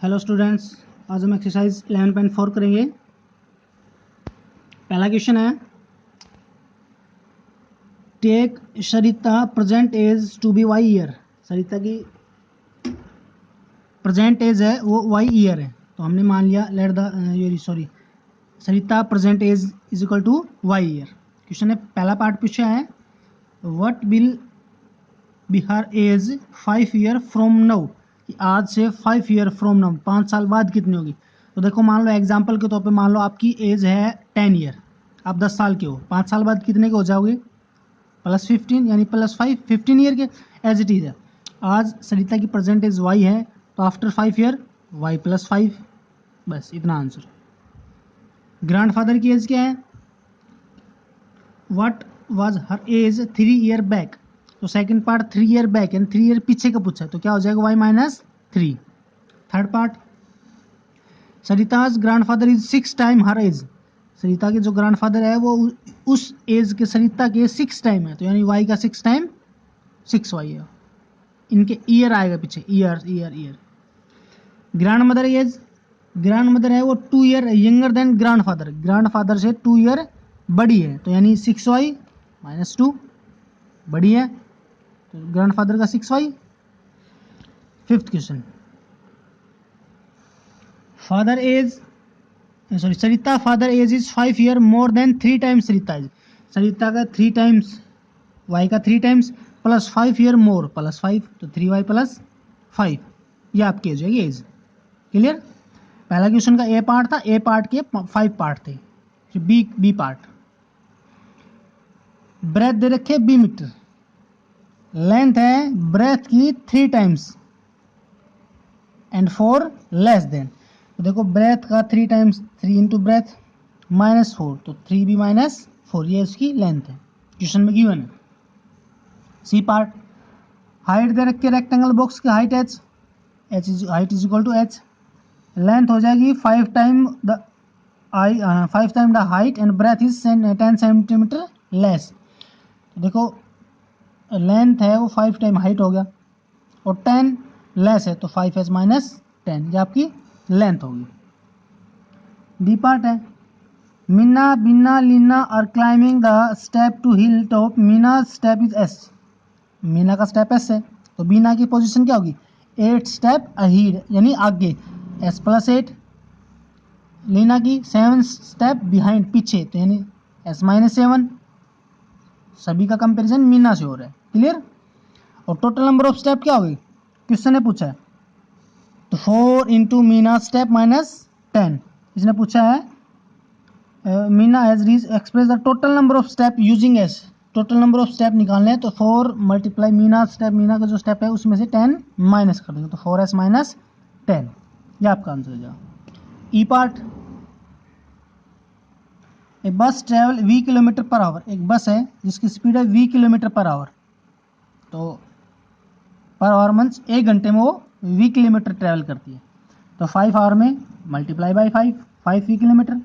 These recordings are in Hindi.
हेलो स्टूडेंट्स, आज हम एक्सरसाइज 11.4 करेंगे। पहला क्वेश्चन है, take Sarita present age to be Y year. Sarita की प्रेजेंट एज है वो वाई ईयर है, तो हमने मान लिया let the Sarita present age is equal to Y year. Question है, पहला पार्ट पूछा है what will be her age 5 year from now, कि आज से 5 ईयर फ्रॉम नाउ 5 साल बाद कितनी होगी। तो देखो, मान लो एग्जांपल के तौर पे मान लो आपकी एज है 10 ईयर, आप 10 साल के हो, 5 साल बाद कितने के हो जाओगे, प्लस 15 यानी प्लस 5, 15 ईयर के एज इट इज है। आज सरिता की प्रेजेंट एज वाई है, तो आफ्टर 5 ईयर वाई प्लस 5, बस इतना आंसर। ग्रैंडफादर की एज क्या है, what was her age 3 year back, तो सेकंड पार्ट 3 ईयर बैक यानी 3 ईयर पीछे का पूछा है, तो क्या हो जाएगा Y minus 3। Third part, Sarita's grandfather is 6 time her age, Sarita के जो ग्रैंडफादर है वो उस एज के सरिता के 6 टाइम है, तो यानी वाई का 6 टाइम 6 वाई है। इनके ईयर आएगा पीछे, year year year. Grandmother age, grandmother है वो 2 year younger than grandfather, grandfather से 2 ईयर बड़ी है, तो यानी 6 वाई माइनस 2 बड़ी है, तो ग्रैंडफादर का 6 Y. Fifth question, father age Sarita father age is 5 year more than 3 times Sarita age, Sarita का 3 टाइम्स वाई का 3 times plus 5 year more plus 5, तो 3 वाई प्लस 5, ये आपकी एज है, एज क्लियर। पहला क्वेश्चन का ए पार्ट था, ए पार्ट के 5 पार्ट थे, बी पार्ट। ब्रेथ दे रखे बी मीटर, लेंथ है ब्रेथ की 3 टाइम्स एंड 4 लेस देन, तो देखो ब्रेथ का 3 टाइम्स 3 इंटू ब्रेथ माइनस 4, तो 3 बी माइनस 4, ये उसकी लेंथ है, क्वेश्चन में गिवन है। सी पार्ट, हाइट दे रखी है रेक्टेंगल बॉक्स की height H, H is height is equal to H, length हो जाएगी 5 time the 5 time the height and breadth is 10 centimetre less, तो देखो लेंथ है वो 5 टाइम हाइट हो गया और 10 लेस है, तो 5 माइनस 10, ये आपकी लेंथ होगी। डी पार्ट है, Meena Binna Leena are climbing the step to hill top, Meena step is S, Meena का स्टेप एस है, तो बीना की पोजीशन क्या होगी 8 स्टेप अहीड यानी आगे, एस प्लस 8। लीना की 7 स्टेप बिहाइंड पीछे, तो यानी एस माइनस 7, सभी का कंपैरिजन मीना से हो रहा है, क्लियर। और टोटल नंबर ऑफ स्टेप क्या होगी, क्वेश्चन ने पूछा है, तो 4 इंटू मीना स्टेप माइनस 10, इसने पूछा है Meena has reach express the total number of step using S, total number of step निकालने हैं, तो 4 मल्टीप्लाई मीना स्टेप, मीना का जो स्टेप है उसमें से 10 माइनस कर देंगे, तो 4s माइनस 10, ये आपका आंसर हो जाएगा। ई पार्ट, ए बस travel v kilometre per hour, एक बस है जिसकी स्पीड है v किलोमीटर पर आवर, तो पर आवर मीन्स 1 घंटे में वो v किलोमीटर ट्रेवल करती है, तो 5 आवर में multiply by 5 v kilometre.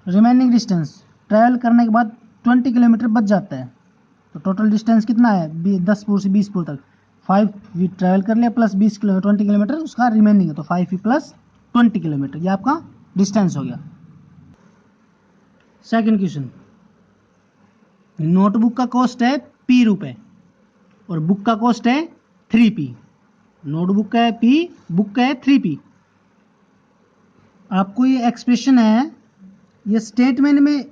Remaining distance travel करने के बाद 20 किलोमीटर बच जाता है, तो टोटल डिस्टेंस कितना है 10 से 20 तक, 5 वी ट्रैवल कर लिया प्लस 20 किलोमीटर 20 किलोमीटर उसका रिमेनिंग है, तो 5 प्लस 20 किलोमीटर, ये आपका डिस्टेंस हो गया। सेकंड क्वेश्चन, नोटबुक का कॉस्ट है p रुपए और बुक का कॉस्ट है 3p, नोटबुक का है p, बुक का है 3p। आपको ये एक्सप्रेशन है ये स्टेटमेंट में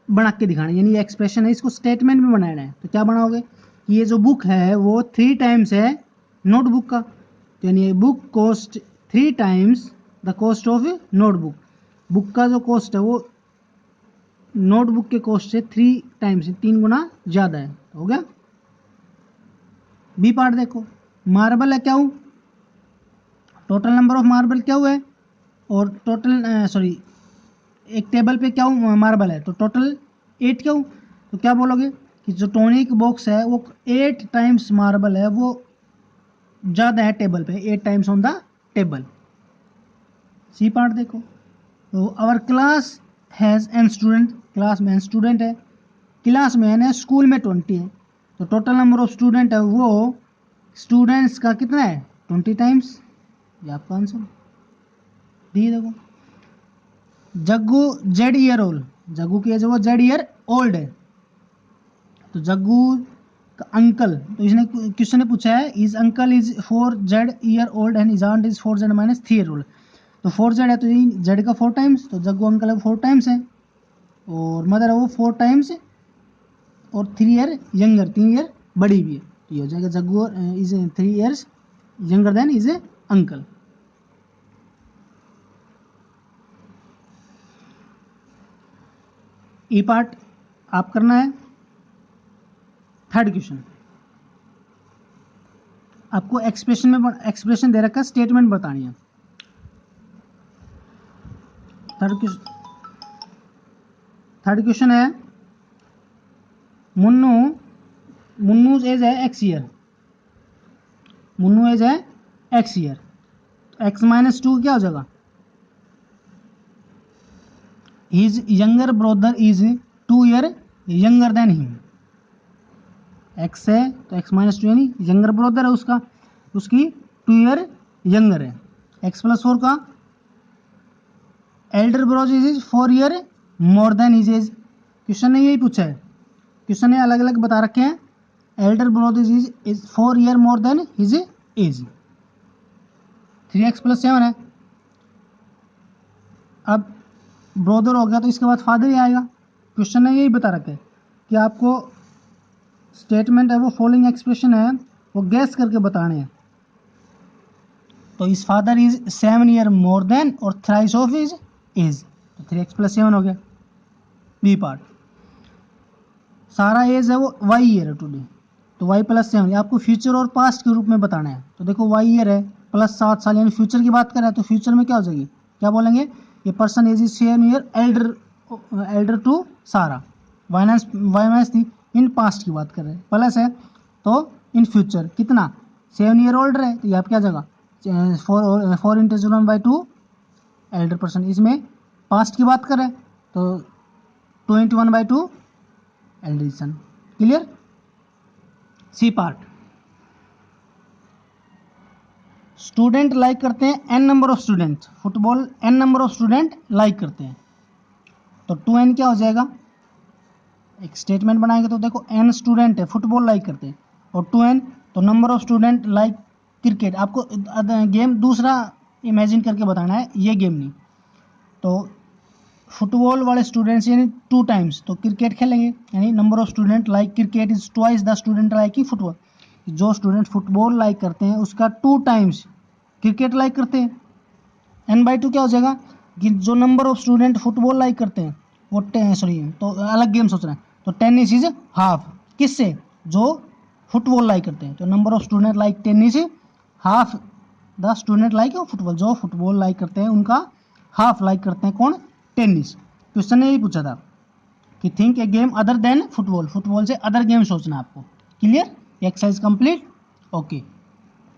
बना के दिखाना है, यानी ये एक्सप्रेशन है इसको स्टेटमेंट में बनाना है, तो क्या बनाओगे कि ये जो बुक है वो 3 टाइम्स है नोटबुक का, तो यानी book cost 3 times the cost of notebook, book का जो कॉस्ट है वो नोटबुक के कॉस्ट से 3 टाइम्स 3 गुना ज़्यादा है, हो गया। बी पार्ट देखो, मार्बल है क्या हूँ, टोटल नंबर ऑफ मार्बल क्या हुआ है, और टोटल एक टेबल पे क्या हूँ मार्बल है, तो टोटल 8 क्या हूँ, तो क्या बोलोगे कि जो टॉनिक बॉक्स है वो 8 टाइम्स मार्बल है, वो ज़्यादा है टेबल पे, 8 times on the table. C part देखो, तो our class has an student, class में स्टूडेंट है, क्लास में है स्कूल में 20 है, तो टोटल नंबर ऑफ स्टूडेंट है वो स्टूडेंट्स का कितना है 20 टाइम्स, ये आपका आंसर डी। देखो Jaggu Z year old, Jaggu की एज वो जेड ईयर ओल्ड है, तो जग्गू का अंकल, तो इसने क्वेश्चन ने पूछा है is uncle is 4 Z year old and is aunt is 4 Z minus 3 year old. तो 4 जेड है तो जेड का 4 टाइम्स, तो जग्गू अंकल है 4 टाइम्स है, और मदर है वो 4 टाइम्स और 3 ईयर यंगर, 3 ईयर बड़ी भी है, तो ये हो जाएगा Jaggu is 3 years younger than is a uncle. E part आप करना है। थर्ड क्वेश्चन, आपको एक्सप्रेशन दे रखा है, स्टेटमेंट बतानी है। थर्ड क्वेश्चन है मुन्नूज एज है एक्स ईयर, मुन्नू एज है एक्स ईयर, तो एक्स माइनस 2 क्या हो जाएगा, his younger brother is 2 year younger than him. X है तो एक्स माइनस 2 यानी यंगर ब्रदर है उसका, उसकी 2 ईयर यंगर है। एक्स प्लस 4 का Elder brother is 4 year more then his age. Question ने यही पूछा है, क्वेश्चन ने अलग अलग बता रखे हैं। Elder brother is 4 year more then his age. 3x plus 7 है। अब ब्रदर हो गया तो इसके बाद फादर ही आएगा। क्वेश्चन ने यही बता रखा है कि आपको स्टेटमेंट है वो फॉलोइंग एक्सप्रेशन है वो गैस करके बताने हैं। तो इस father is 7 year more then और थ्राइस ऑफ इज एज, तो 3x प्लस 7 हो गया। बी पार्ट, सारा एज है वो वाई ईयर है टुडे, तो वाई प्लस 7 आपको फ्यूचर और पास्ट के रूप में बताना है। तो देखो वाई ईयर है प्लस 7 साल यानी फ्यूचर की बात करें तो फ्यूचर में क्या हो जाएगी, क्या बोलेंगे, ये person age is 7 year elder to Sara. Y minus three in past की बात कर रहे हैं, प्लस है तो इन फ्यूचर कितना 7 ईयर ओल्डर है, तो ये आप क्या जगह 4 इंटू 1/2 एल्डर पर्सन। इसमें पास्ट की बात करें तो 2 into 1/2 elder son. Clear. C part, student like करते हैं n number of student, football n number of student like करते हैं, तो 2n क्या हो जाएगा, एक स्टेटमेंट बनाएंगे तो देखो n स्टूडेंट है फुटबॉल लाइक करते हैं और 2n तो number of student like cricket. आपको गेम दूसरा इमेजिन करके बताना है, ये गेम नहीं। तो फुटबॉल वाले स्टूडेंट्स यानी 2 टाइम्स तो क्रिकेट खेलेंगे, यानी number of student like cricket is twice the student like football. जो स्टूडेंट फुटबॉल लाइक करते हैं उसका 2 टाइम्स क्रिकेट लाइक करते हैं। n/2 क्या हो जाएगा कि जो number of student football like करते हैं वो तो अलग गेम सोच रहे हैं, तो 10 इज हाफ किससे, जो फुटबॉल लाइक करते हैं, तो number of student like 10 is half the student like football. जो फुटबॉल लाइक करते हैं उनका हाफ लाइक करते हैं कौन, टेनिस। क्वेश्चन ने यही पूछा था कि think a game other than football, football से अदर गेम सोचना आपको। Clear, exercise complete. ओके।